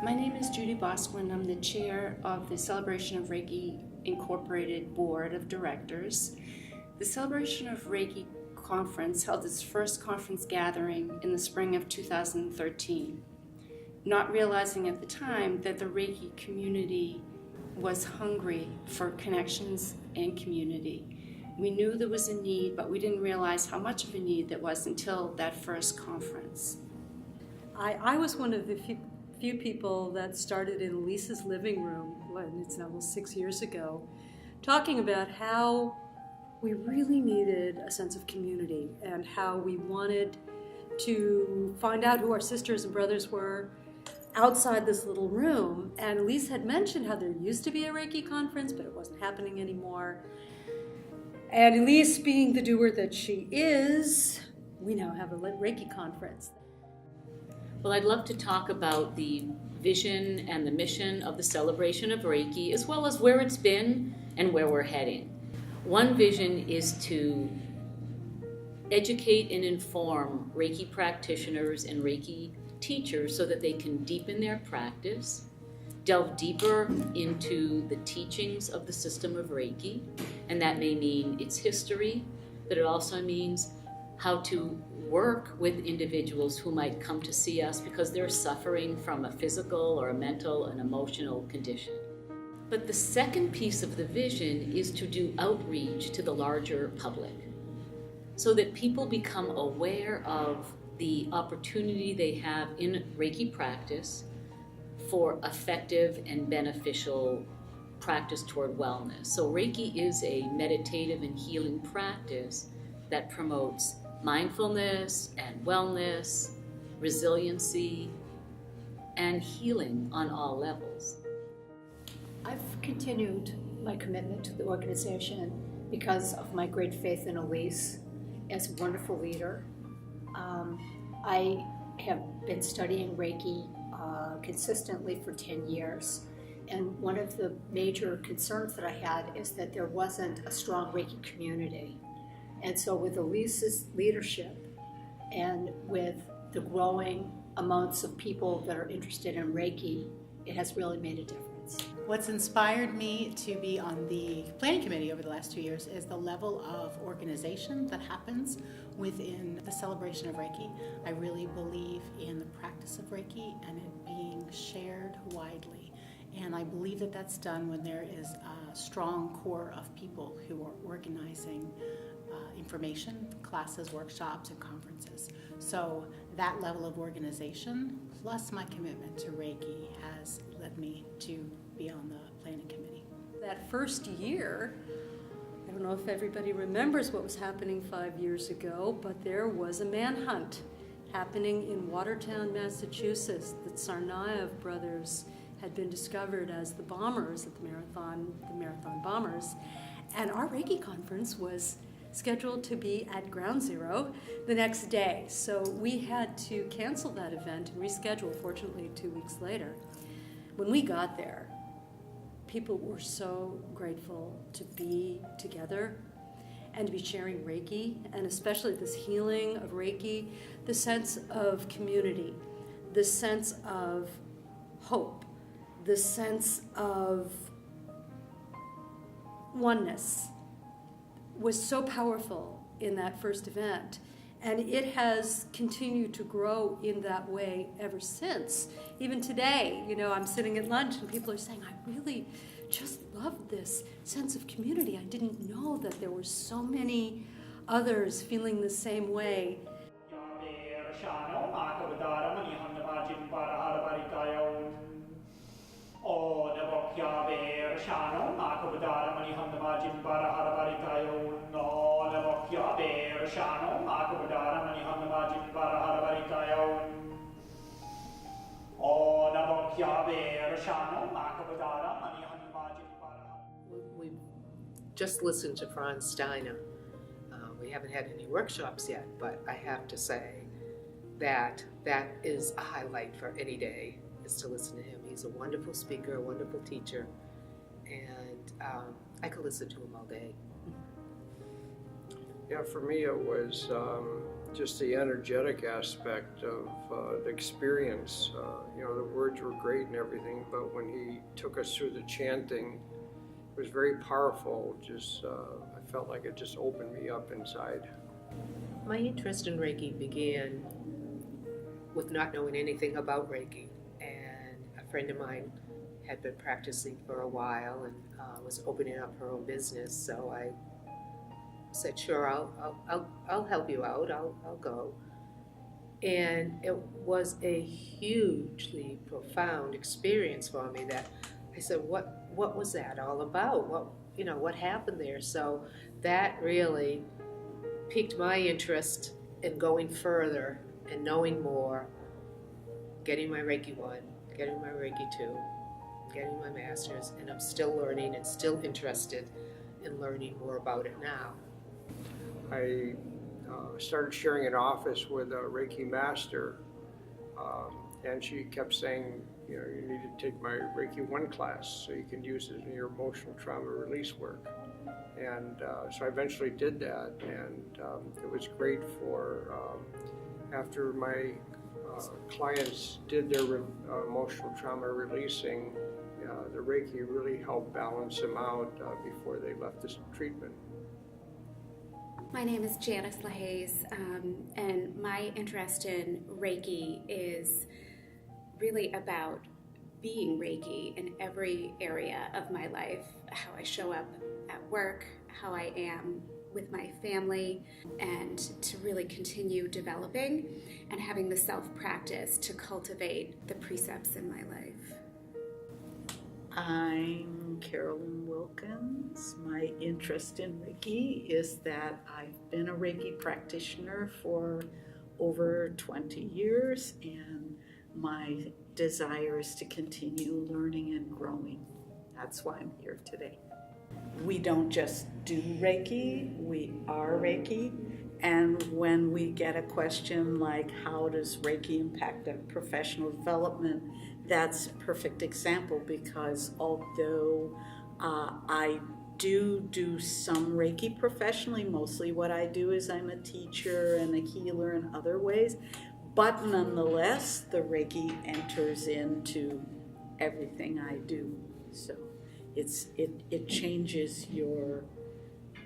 My name is Judy Bosquin. I'm the chair of the Celebration of Reiki Incorporated Board of Directors. The Celebration of Reiki Conference held its first conference gathering in the spring of 2013, not realizing at the time that the Reiki community was hungry for connections and community. We knew there was a need, but we didn't realize how much of a need there was until that first conference. I was one of the few people that started in Lisa's living room, it's almost 6 years ago, talking about how we really needed a sense of community and how we wanted to find out who our sisters and brothers were outside this little room. And Elise had mentioned how there used to be a Reiki conference, but it wasn't happening anymore. And Elise, being the doer that she is, we now have a Reiki conference. Well, I'd love to talk about the vision and the mission of the Celebration of Reiki, as well as where it's been and where we're heading. One vision is to educate and inform Reiki practitioners and Reiki teachers so that they can deepen their practice, delve deeper into the teachings of the system of Reiki, and that may mean its history, but it also means how to work with individuals who might come to see us because they're suffering from a physical or a mental and emotional condition. But the second piece of the vision is to do outreach to the larger public so that people become aware of the opportunity they have in Reiki practice for effective and beneficial practice toward wellness. So Reiki is a meditative and healing practice that promotes mindfulness and wellness, resiliency, and healing on all levels. I've continued my commitment to the organization because of my great faith in Elise as a wonderful leader. I have been studying Reiki consistently for 10 years, and one of the major concerns that I had is that there wasn't a strong Reiki community. And so with Elise's leadership and with the growing amounts of people that are interested in Reiki, it has really made a difference. What's inspired me to be on the planning committee over the last 2 years is the level of organization that happens within the Celebration of Reiki. I really believe in the practice of Reiki and it being shared widely. And I believe that that's done when there is a strong core of people who are organizing information, classes, workshops, and conferences. So that level of organization, plus my commitment to Reiki, has led me to be on the planning committee. That first year, I don't know if everybody remembers what was happening 5 years ago, but there was a manhunt happening in Watertown, Massachusetts. The Tsarnaev brothers had been discovered as the bombers at the marathon bombers, and our Reiki conference was scheduled to be at Ground Zero the next day. So we had to cancel that event and reschedule, fortunately, 2 weeks later. When we got there, people were so grateful to be together and to be sharing Reiki, and especially this healing of Reiki, the sense of community, the sense of hope, the sense of oneness was so powerful in that first event. And it has continued to grow in that way ever since. Even today, I'm sitting at lunch and people are saying, I really just love this sense of community. I didn't know that there were so many others feeling the same way. We've just listened to Frans Steine. We haven't had any workshops yet, but I have to say that is a highlight for any day, is to listen to him. He's a wonderful speaker, a wonderful teacher, and I could listen to him all day. Yeah, for me it was just the energetic aspect of the experience. The words were great and everything, but when he took us through the chanting, it was very powerful. I felt like it just opened me up inside. My interest in Reiki began with not knowing anything about Reiki, and a friend of mine had been practicing for a while and was opening up her own business. So I said, "Sure, I'll help you out. I'll go." And it was a hugely profound experience for me. That I said, "What was that all about? What happened there?" So that really piqued my interest in going further and knowing more, getting my Reiki 1, getting my Reiki 2, getting my master's, and I'm still learning and still interested in learning more about it now. I started sharing an office with a Reiki master, and she kept saying, you need to take my Reiki 1 class so you can use it in your emotional trauma release work. And so I eventually did that, and it was great for after my clients did their emotional trauma releasing, the Reiki really helped balance them out before they left this treatment. My name is Janice LaHaze, and my interest in Reiki is really about being Reiki in every area of my life, how I show up at work, how I am with my family, and to really continue developing and having the self-practice to cultivate the precepts in my life. I'm Carolyn Wilkins. My interest in Reiki is that I've been a Reiki practitioner for over 20 years, and my desire is to continue learning and growing. That's why I'm here today. We don't just do Reiki, we are Reiki. And when we get a question like, how does Reiki impact a professional development? That's a perfect example, because although I do some Reiki professionally, mostly what I do is I'm a teacher and a healer in other ways, but nonetheless, the Reiki enters into everything I do. So it changes your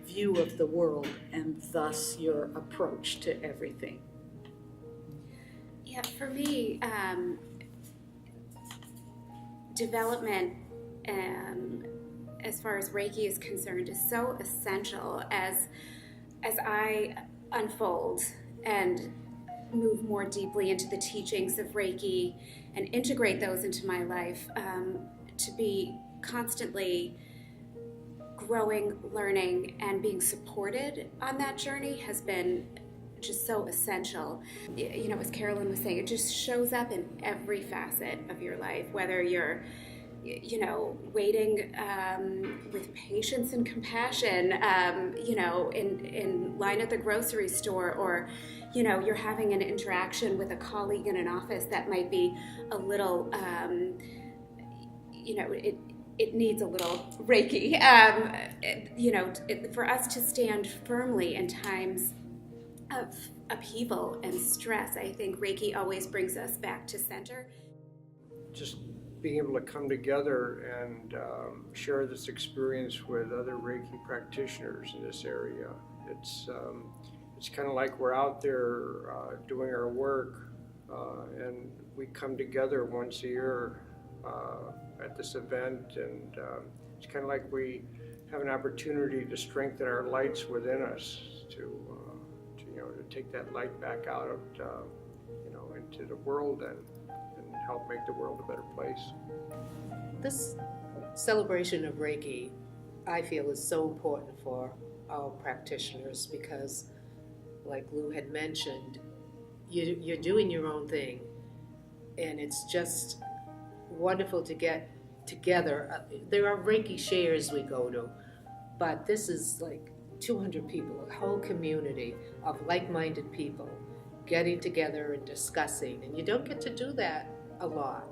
view of the world and thus your approach to everything. Yeah, for me, development as far as Reiki is concerned is so essential as I unfold and move more deeply into the teachings of Reiki and integrate those into my life, to be constantly growing, learning, and being supported on that journey has been just so essential. As Carolyn was saying, it just shows up in every facet of your life, whether you're waiting with patience and compassion, in line at the grocery store, or, you're having an interaction with a colleague in an office that might be a little, it needs a little Reiki. For us to stand firmly in times of upheaval and stress, I think Reiki always brings us back to center. Just being able to come together and share this experience with other Reiki practitioners in this area. It's kind of like we're out there doing our work, and we come together once a year at this event, and it's kind of like we have an opportunity to strengthen our lights within us, to take that light back out of into the world and help make the world a better place. This celebration of Reiki, I feel, is so important for all practitioners because, like Lou had mentioned, you're doing your own thing, and it's just wonderful to get together. There are Reiki shares we go to, but this is like 200 people, a whole community of like-minded people getting together and discussing, and you don't get to do that a lot.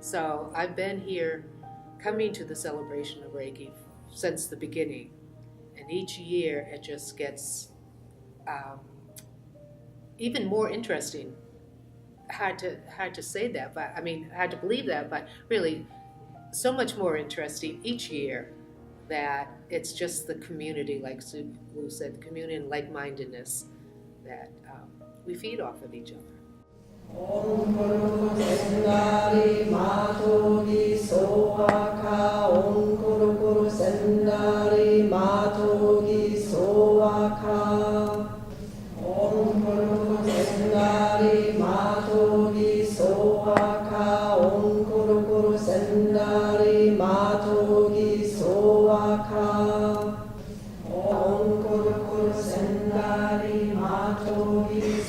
So I've been here coming to the Celebration of Reiki since the beginning, and each year it just gets even more interesting. Hard to say that, but I mean, hard to believe that, but really so much more interesting each year that it's just the community, like Lou said, the community and like-mindedness that we feed off of each other. Om Guru Sendari Matogi Soaka Om Guru Sendari Matogi Soaka Om Guru Sendari Matogi Soaka Om Guru Sendari Matogi Soaka Om Guru Sendari Matogi